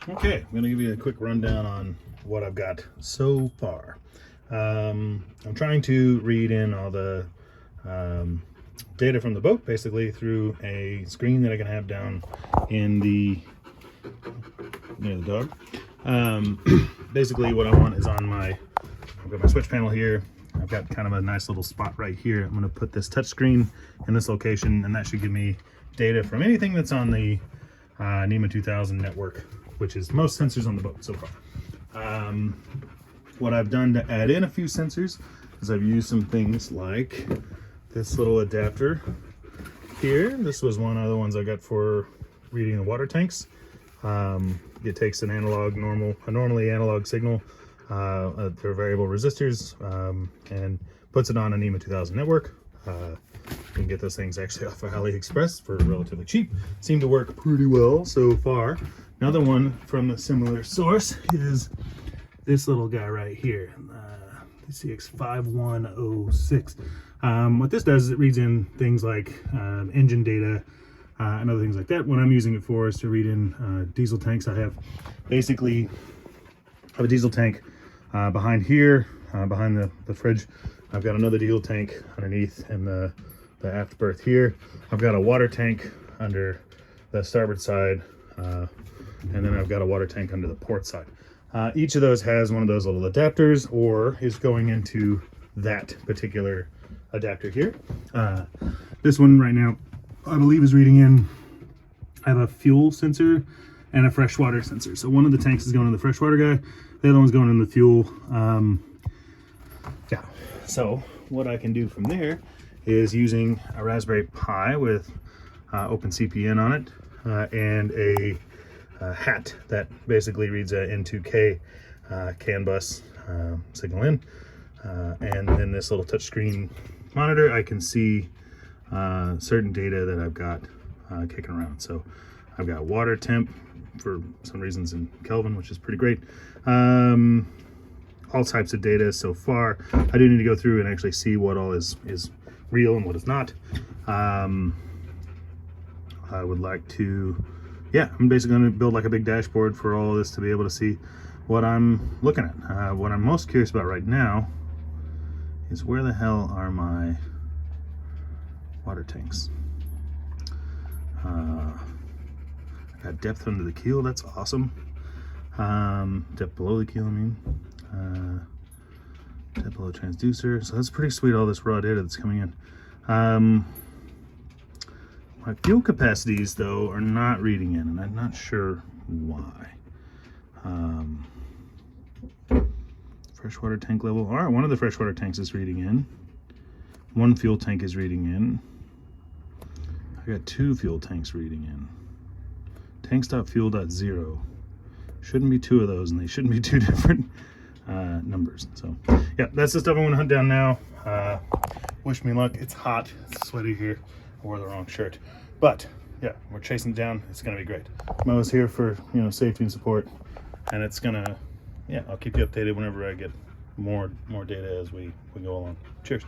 Okay, I'm gonna give you a quick rundown on what I've got so far. I'm trying to read in all the data from the boat basically through a screen that I can have down in the near the dog. Basically what I want is on my, I've got my switch panel here. I've got kind of a nice little spot right here. I'm going to put this touch screen in this location, and that should give me data from anything that's on the NEMA 2000 network, which is most sensors on the boat so far. What I've done to add in a few sensors is I've used some things like this little adapter here. This was one of the ones I got for reading the water tanks. It takes an analog, normally analog signal, they're variable resistors, and puts it on a NEMA 2000 network. You can get those things actually off of AliExpress for relatively cheap. Seem to work pretty well so far. Another one from a similar source is this little guy right here, CX5106. What this does is it reads in things like engine data and other things like that. What I'm using it for is to read in diesel tanks. I have basically a diesel tank behind here, behind the fridge. I've got another diesel tank underneath in the aft berth here. I've got a water tank under the starboard side, and then I've got a water tank under the port side. Each of those has one of those little adapters or is going into that particular adapter here. This one right now, I believe, is reading in, I have a fuel sensor and a freshwater sensor. So one of the tanks is going in the freshwater guy, the other one's going in the fuel. Yeah, so what I can do from there is using a Raspberry Pi with OpenCPN on it, and a hat that basically reads a N2K CAN bus signal in, and then this little touchscreen monitor, I can see certain data that I've got kicking around. So I've got water temp for some reasons in Kelvin, which is pretty great. All types of data so far. I do need to go through and actually see what all is real and what is not. I would like to, yeah, I'm basically going to build like a big dashboard for all of this to be able to see what I'm looking at. What I'm most curious about right now is where the hell are my water tanks? I got depth under the keel, that's awesome. Depth below the keel, I mean. Depth below transducer, so that's pretty sweet, all this raw data that's coming in. My fuel capacities, though, are not reading in, and I'm not sure why. Freshwater tank level. All right, one of the freshwater tanks is reading in. One fuel tank is reading in. I got two fuel tanks reading in. Tanks.fuel.0. Shouldn't be two of those, and they shouldn't be two different numbers. So, yeah, that's the stuff I want to hunt down now. Wish me luck. It's hot. It's sweaty here. I wore the wrong shirt. But, yeah, we're chasing it down. It's going to be great. Mo's here for, safety and support. And it's going to, yeah, I'll keep you updated whenever I get more data as we go along. Cheers.